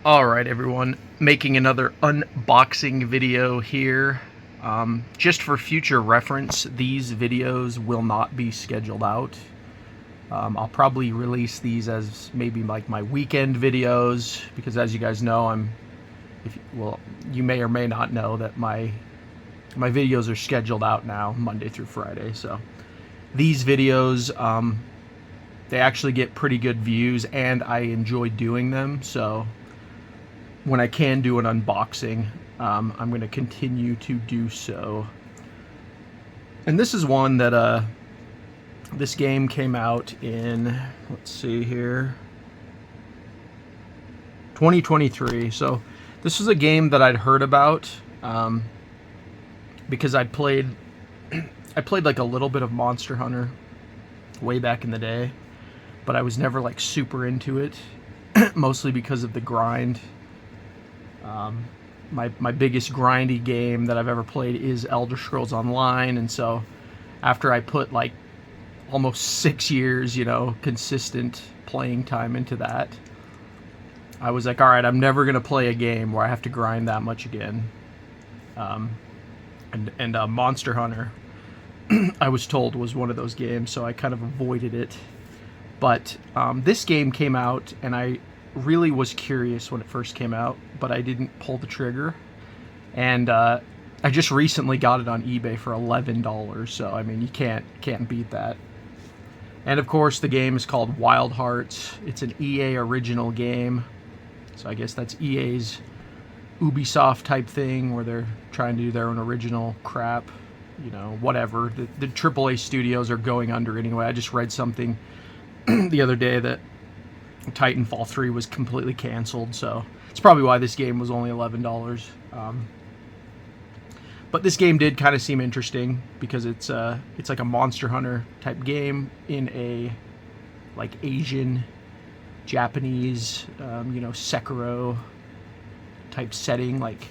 Alright everyone, making another unboxing video here. Just for future reference, these videos will not be scheduled out. I'll probably release these as maybe like my weekend videos, because as you guys know, you may or may not know that my videos are scheduled out now, Monday through Friday. So these videos, they actually get pretty good views, and I enjoy doing them. So when I can do an unboxing, I'm going to continue to do so. And this is one that this game came out in, let's see here, 2023. So this was a game that I'd heard about because I played like a little bit of Monster Hunter way back in the day, but I was never like super into it, mostly because of the grind. My biggest grindy game that I've ever played is Elder Scrolls Online, and so after I put like almost 6 years, consistent playing time into that, I was like, all right, I'm never gonna play a game where I have to grind that much again. And Monster Hunter, I was told, was one of those games, so I kind of avoided it. But this game came out, and I really was curious when it first came out, but I didn't pull the trigger. And I just recently got it on eBay for $11, so I mean, you can't beat that. And of course, the game is called Wild Hearts. It's an EA original game, so I guess that's EA's Ubisoft type thing, where they're trying to do their own original crap, whatever. The AAA studios are going under anyway. I just read something the other day that Titanfall 3 was completely canceled, so it's probably why this game was only $11. But this game did kind of seem interesting because it's like a Monster Hunter type game in a like Asian, Japanese, Sekiro type setting. Like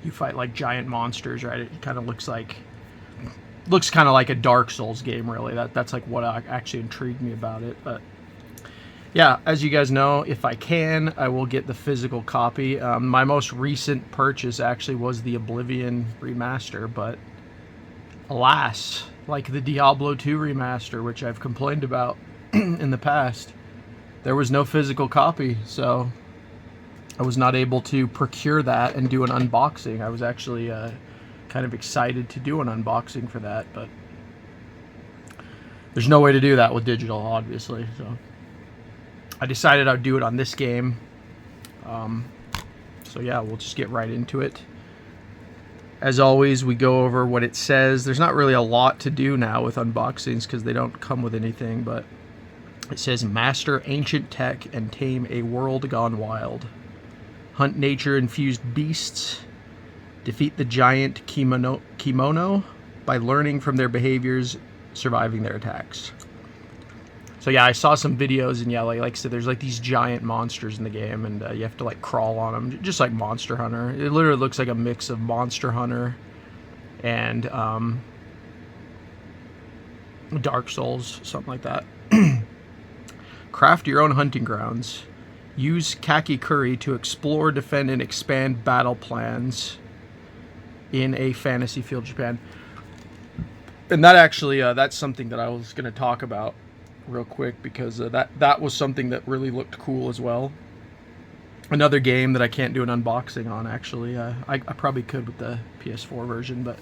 you fight like giant monsters, right? It kind of looks kind of like a Dark Souls game, really. That's like what actually intrigued me about it. But yeah, as you guys know, if I can, I will get the physical copy. My most recent purchase actually was the Oblivion remaster, but alas, like the Diablo 2 remaster, which I've complained about in the past, there was no physical copy, so I was not able to procure that and do an unboxing. I was actually kind of excited to do an unboxing for that, but there's no way to do that with digital, obviously, so I decided I'd do it on this game. So yeah, we'll just get right into it. As always, we go over what it says. There's not really a lot to do now with unboxings because they don't come with anything, but it says master ancient tech and tame a world gone wild. Hunt nature-infused beasts. Defeat the giant kimono by learning from their behaviors, surviving their attacks. So yeah, I saw some videos, and yeah, like I said, there's like these giant monsters in the game, and you have to like crawl on them, just like Monster Hunter. It literally looks like a mix of Monster Hunter and Dark Souls, something like that. Craft your own hunting grounds. Use Kakikuri to explore, defend, and expand battle plans in a fantasy field, Japan. And that actually, that's something that I was going to talk about real quick, because that was something that really looked cool as well. Another game that I can't do an unboxing on, actually. I probably could with the PS4 version, but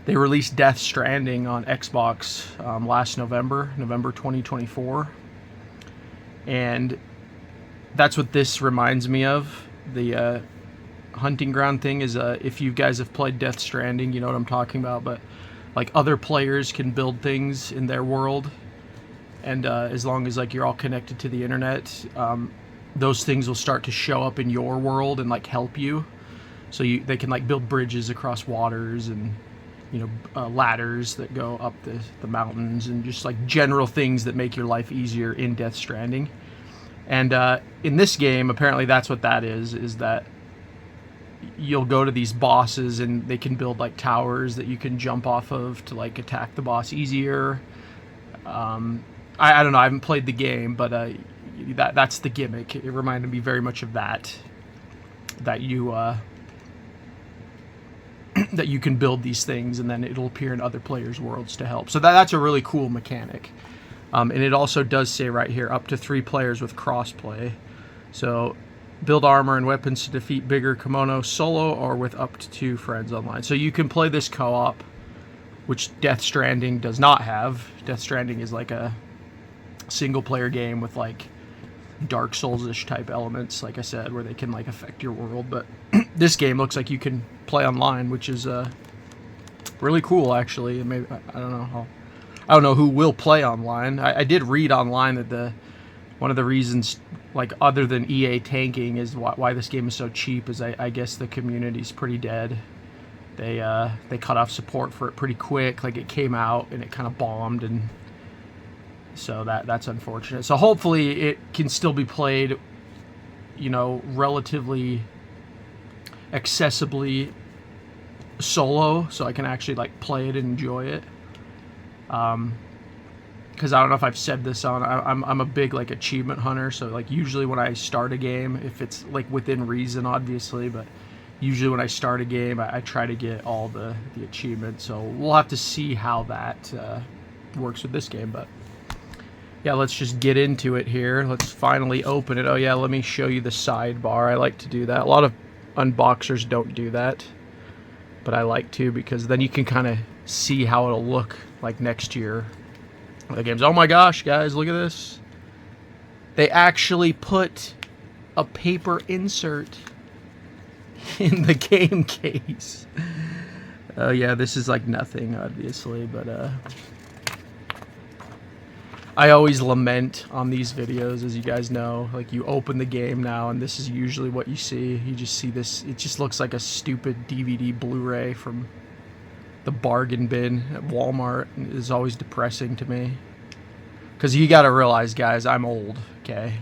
they released Death Stranding on Xbox last November 2024. And that's what this reminds me of. The hunting ground thing is, if you guys have played Death Stranding, you know what I'm talking about, but like other players can build things in their world, and as long as like you're all connected to the internet, those things will start to show up in your world and like help you. So they can like build bridges across waters, and ladders that go up the mountains, and just like general things that make your life easier in Death Stranding. And in this game, apparently that's what that is that you'll go to these bosses, and they can build like towers that you can jump off of to like attack the boss easier. I don't know, I haven't played the game, but that's the gimmick. It reminded me very much of that you that you can build these things and then it'll appear in other players' worlds to help. So that's a really cool mechanic. And it also does say right here, up to 3 players with crossplay. So build armor and weapons to defeat bigger kimono solo or with up to 2 friends online. So you can play this co-op, which Death Stranding does not have. Death Stranding is like a single-player game with like Dark Souls-ish type elements, like I said, where they can like affect your world. But this game looks like you can play online, which is really cool, actually. Maybe I don't know who will play online. I did read online that one of the reasons, like other than EA tanking, is why this game is so cheap. Is I guess the community's pretty dead. They cut off support for it pretty quick. Like it came out and it kind of bombed, and so that's unfortunate. So hopefully it can still be played, you know, relatively accessibly solo, so I can actually like play it and enjoy it. Because I don't know if I've said this on, I'm a big like achievement hunter, so like usually when I start a game, if it's like within reason obviously, but usually when I start a game I try to get all the achievements, so we'll have to see how that works with this game. But yeah, let's just get into it here. Let's finally open it. Oh yeah, let me show you the sidebar. I like to do that. A lot of unboxers don't do that, but I like to, because then you can kind of see how it'll look like next year. The game's, oh my gosh, guys, look at this. They actually put a paper insert in the game case. Yeah, this is like nothing, obviously, but I always lament on these videos, as you guys know. Like, you open the game now, and this is usually what you see. You just see this. It just looks like a stupid DVD Blu-ray from the bargain bin at Walmart. It is always depressing to me. Because you got to realize, guys, I'm old, okay?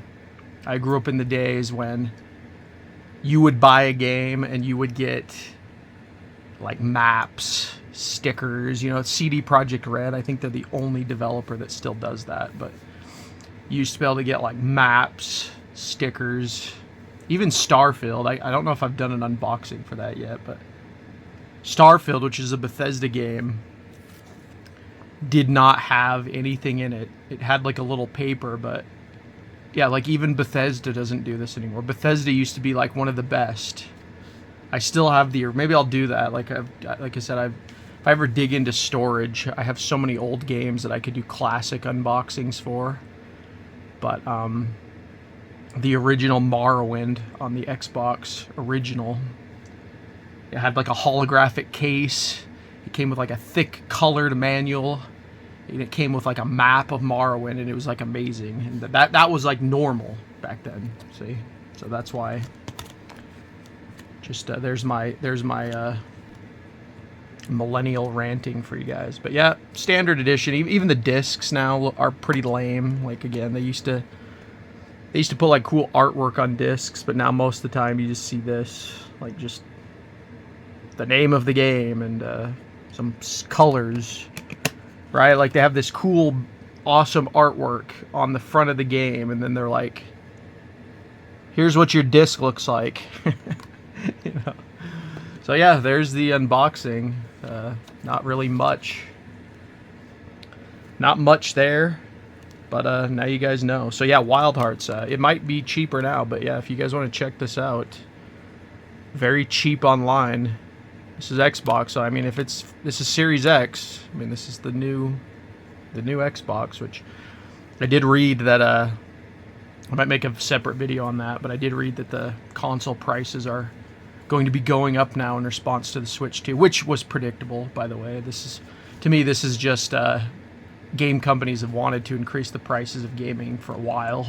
I grew up in the days when you would buy a game and you would get, like, maps, stickers. You know, CD Projekt Red, I think they're the only developer that still does that. But you used to be able to get, like, maps, stickers, even Starfield. I don't know if I've done an unboxing for that yet, but Starfield, which is a Bethesda game, did not have anything in it. It had like a little paper, but yeah, like even Bethesda doesn't do this anymore. Bethesda used to be like one of the best. I still have the, or maybe I'll do that. Like I said, if I ever dig into storage, I have so many old games that I could do classic unboxings for. But the original Morrowind on the Xbox original, it had like a holographic case. It came with like a thick colored manual, and it came with like a map of Morrowind, and it was like amazing. And that was like normal back then. See, so that's why. Just there's my millennial ranting for you guys. But yeah, standard edition. Even the discs now are pretty lame. Like again, they used to put like cool artwork on discs, but now most of the time you just see this, like just the name of the game and some colors, right? Like they have this cool, awesome artwork on the front of the game, and then they're like, here's what your disc looks like. You know? So yeah, there's the unboxing. Not really much. Not much there, but now you guys know. So yeah, Wild Hearts. It might be cheaper now, but yeah, if you guys want to check this out, very cheap online. This is Xbox, so I mean, if this is Series X, I mean, this is the new Xbox, which I did read that, I might make a separate video on that, but I did read that the console prices are going to be going up now in response to the Switch 2, which was predictable, by the way. To me, this is just, game companies have wanted to increase the prices of gaming for a while.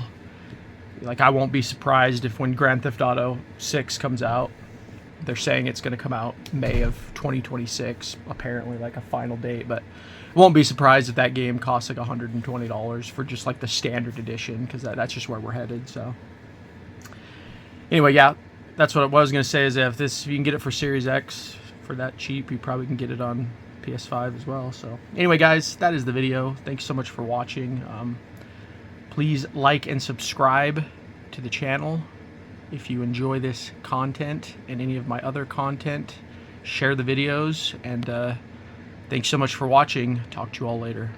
Like, I won't be surprised if when Grand Theft Auto 6 comes out, they're saying it's going to come out May of 2026, apparently, like a final date. But won't be surprised if that game costs like $120 for just like the standard edition, because that's just where we're headed. So anyway, yeah, that's what I was going to say, is if you can get it for Series X for that cheap, you probably can get it on PS5 as well. So anyway, guys, that is the video. Thanks so much for watching. Please like and subscribe to the channel if you enjoy this content and any of my other content. Share the videos, and thanks so much for watching. Talk to you all later.